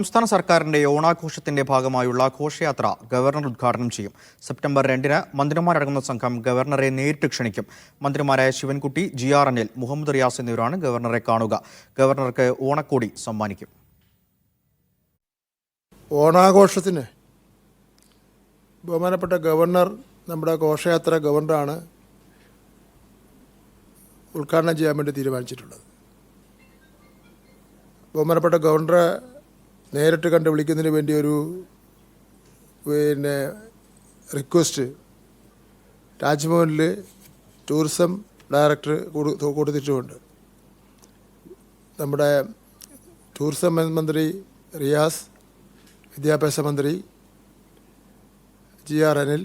സംസ്ഥാന സർക്കാരിന്റെ ഓണാഘോഷത്തിന്റെ ഭാഗമായുള്ള ഘോഷയാത്ര ഗവർണർ ഉദ്ഘാടനം ചെയ്യും. സെപ്റ്റംബർ 2-ന് മന്ത്രിമാരടങ്ങുന്ന സംഘം ഗവർണറെ നേരിട്ട് ക്ഷണിക്കും. മന്ത്രിമാരായ ശിവൻകുട്ടി, GR അനിൽ, മുഹമ്മദ് റിയാസ് എന്നിവരാണ് ഗവർണറെ കാണുക. ഗവർണർക്ക് ഓണക്കോടി സമ്മാനിക്കും. ഓണാഘോഷത്തിന് ബഹുമാനപ്പെട്ട ഗവർണർ, നമ്മുടെ ഘോഷയാത്ര ഗവർണറാണ് ഉദ്ഘാടനം ചെയ്യാൻ വേണ്ടി തീരുമാനിച്ചിട്ടുള്ളത്. ബഹുമാനപ്പെട്ട ഗവർണറെ നേരിട്ട് കണ്ട് വിളിക്കുന്നതിന് വേണ്ടി ഒരു റിക്വസ്റ്റ് രാജ്ഭവനിൽ ടൂറിസം ഡയറക്ടർ കൊടുത്തിട്ടുമുണ്ട്. നമ്മുടെ ടൂറിസം മന്ത്രി റിയാസ്, വിദ്യാഭ്യാസ മന്ത്രി GR അനിൽ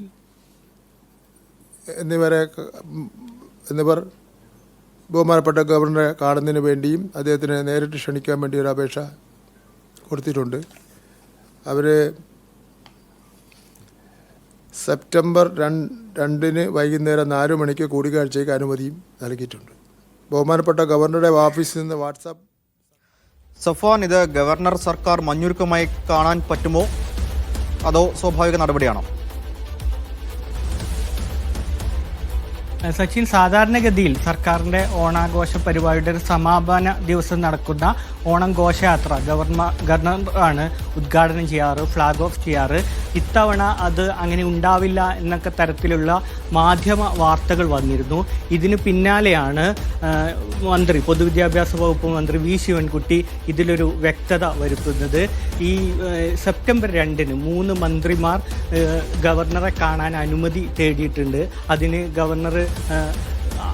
എന്നിവർ ബഹുമാനപ്പെട്ട ഗവർണറെ കാണുന്നതിന് വേണ്ടിയും അദ്ദേഹത്തിനെ നേരിട്ട് ക്ഷണിക്കാൻ വേണ്ടി ഒരു അപേക്ഷ കൊടുത്തിട്ടുണ്ട്. അവർ സെപ്റ്റംബർ 2-ന് വൈകുന്നേരം 4 മണിക്ക് കൂടിക്കാഴ്ചയ്ക്ക് അനുമതിയും നൽകിയിട്ടുണ്ട്. ബഹുമാനപ്പെട്ട ഗവർണറുടെ ഓഫീസിൽ നിന്ന് വാട്സാപ്പ്. സഫാൻ, ഇത് ഗവർണർ സർക്കാർ മഞ്ഞുരുക്കമായി കാണാൻ പറ്റുമോ അതോ സ്വാഭാവിക നടപടിയാണോ? സച്ചിൻ, സാധാരണഗതിയിൽ സർക്കാരിൻ്റെ ഓണാഘോഷ പരിപാടിയുടെ ഒരു സമാപന ദിവസം നടക്കുന്ന ഓണം ഘോഷയാത്ര ഗവർണറാണ് ഉദ്ഘാടനം ചെയ്യാറ്, ഫ്ലാഗ് ഓഫ് ചെയ്യാറ്. ഇത്തവണ അത് അങ്ങനെ ഉണ്ടാവില്ല എന്നൊക്കെ തരത്തിലുള്ള മാധ്യമ വാർത്തകൾ വന്നിരുന്നു. ഇതിന് പിന്നാലെയാണ് പൊതുവിദ്യാഭ്യാസ വകുപ്പ് മന്ത്രി V ശിവൻകുട്ടി ഇതിലൊരു വ്യക്തത വരുത്തുന്നത്. ഈ സെപ്റ്റംബർ 2-ന് 3 മന്ത്രിമാർ ഗവർണറെ കാണാൻ അനുമതി തേടിയിട്ടുണ്ട്. അതിന് ഗവർണർ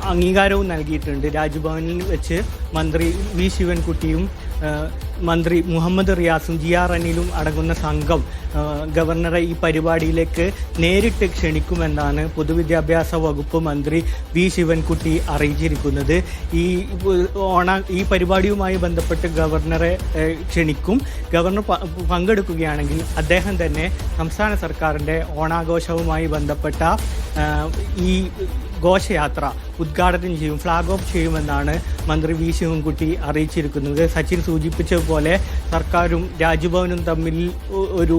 അംഗീകാരവും നൽകിയിട്ടുണ്ട്. രാജ്ഭവനിൽ വെച്ച് മന്ത്രി V ശിവൻകുട്ടിയും മന്ത്രി മുഹമ്മദ് റിയാസും GR അനിലും അടങ്ങുന്ന സംഘം ഗവർണറെ ഈ പരിപാടിയിലേക്ക് നേരിട്ട് ക്ഷണിക്കുമെന്നാണ് പൊതുവിദ്യാഭ്യാസ വകുപ്പ് മന്ത്രി V ശിവൻകുട്ടി അറിയിച്ചിരിക്കുന്നത്. ഈ പരിപാടിയുമായി ബന്ധപ്പെട്ട് ഗവർണറെ ക്ഷണിക്കും. ഗവർണർ പങ്കെടുക്കുകയാണെങ്കിൽ അദ്ദേഹം തന്നെ സംസ്ഥാന സർക്കാരിൻ്റെ ഓണാഘോഷവുമായി ബന്ധപ്പെട്ട ഈ ഘോഷയാത്ര ഉദ്ഘാടനം ചെയ്യും, ഫ്ലാഗ് ഓഫ് ചെയ്യുമെന്നാണ് മന്ത്രി V ശിവൻകുട്ടി അറിയിച്ചിരിക്കുന്നത്. സച്ചിൻ സൂചിപ്പിച്ചതുപോലെ സർക്കാരും രാജ്ഭവനും തമ്മിൽ ഒരു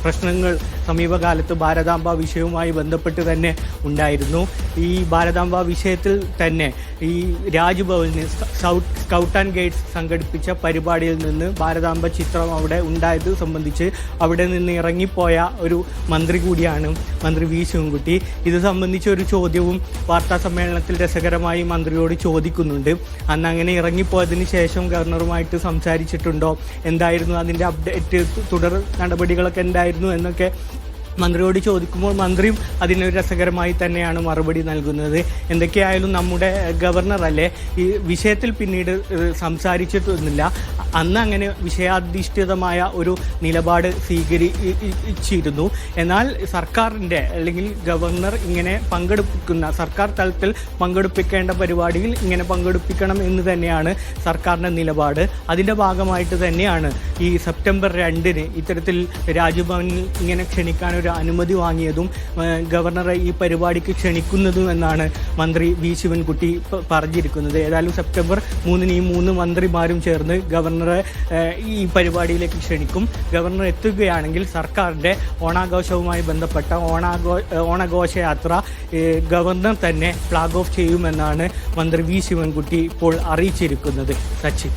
പ്രശ്നങ്ങൾ സമീപകാലത്ത് ഭാരതാംബ വിഷയവുമായി ബന്ധപ്പെട്ട് തന്നെ ഉണ്ടായിരുന്നു. ഈ ഭാരതാംബ വിഷയത്തിൽ തന്നെ ഈ രാജ്ഭവനിൽ സ്കൗട്ട് ആൻഡ് ഗൈഡ്സ് സംഘടിപ്പിച്ച പരിപാടിയിൽ നിന്ന് ഭാരതാംബ ചിത്രം അവിടെ ഉണ്ടായത് സംബന്ധിച്ച് അവിടെ നിന്ന് ഇറങ്ങിപ്പോയ ഒരു മന്ത്രി കൂടിയാണ് മന്ത്രി V ശിവൻകുട്ടി. ഇത് സംബന്ധിച്ച ഒരു ചോദ്യവും വാർത്താ സമ്മേളനത്തിൽ രസകരമായി മന്ത്രിയോട് ചോദിക്കുന്നുണ്ട്. അന്ന് അങ്ങനെ ഇറങ്ങിപ്പോയതിന് ശേഷം ഗവർണറുമായിട്ട് സംസാരിച്ചിട്ടുണ്ടോ, എന്തായിരുന്നു അതിൻ്റെ അപ്ഡേറ്റ്, തുടർ നടപടികളൊക്കെ എന്തായിരുന്നു എന്നൊക്കെ മന്ത്രിയോട് ചോദിക്കുമ്പോൾ മന്ത്രിയും അതിനൊരു രസകരമായി തന്നെയാണ് മറുപടി നൽകുന്നത്. എന്തൊക്കെയായാലും നമ്മുടെ ഗവർണറല്ലേ, ഈ വിഷയത്തിൽ പിന്നീട് സംസാരിച്ചിട്ടൊന്നുമില്ല. അന്ന് അങ്ങനെ വിഷയാധിഷ്ഠിതമായ ഒരു നിലപാട് സ്വീകരിച്ചിരുന്നു. എന്നാൽ സർക്കാരിൻ്റെ അല്ലെങ്കിൽ ഗവർണർ ഇങ്ങനെ പങ്കെടുപ്പിക്കുന്ന, സർക്കാർ തലത്തിൽ പങ്കെടുപ്പിക്കേണ്ട പരിപാടിയിൽ ഇങ്ങനെ പങ്കെടുപ്പിക്കണം എന്ന് തന്നെയാണ് സർക്കാരിൻ്റെ നിലപാട്. അതിൻ്റെ ഭാഗമായിട്ട് തന്നെയാണ് ഈ സെപ്റ്റംബർ 2-ന് ഇത്തരത്തിൽ രാജ്ഭവനിൽ ഇങ്ങനെ ക്ഷണിക്കാൻ ഒരു അനുമതി വാങ്ങിയതും ഗവർണറെ ഈ പരിപാടിക്ക് ക്ഷണിക്കുന്നതും എന്നാണ് മന്ത്രി V ശിവൻകുട്ടി പറഞ്ഞിരിക്കുന്നത്. ഏതായാലും സെപ്റ്റംബർ 3-ന് ഈ 3 മന്ത്രിമാരും ചേർന്ന് ഗവർണറെ ഈ പരിപാടിയിലേക്ക് ക്ഷണിക്കും. ഗവർണർ എത്തുകയാണെങ്കിൽ സർക്കാരിൻ്റെ ഓണാഘോഷവുമായി ബന്ധപ്പെട്ട ഓണഘോഷയാത്ര ഗവർണർ തന്നെ ഫ്ലാഗ് ഓഫ് ചെയ്യുമെന്നാണ് മന്ത്രി V ശിവൻകുട്ടി ഇപ്പോൾ അറിയിച്ചിരിക്കുന്നത്. സച്ചിൻ.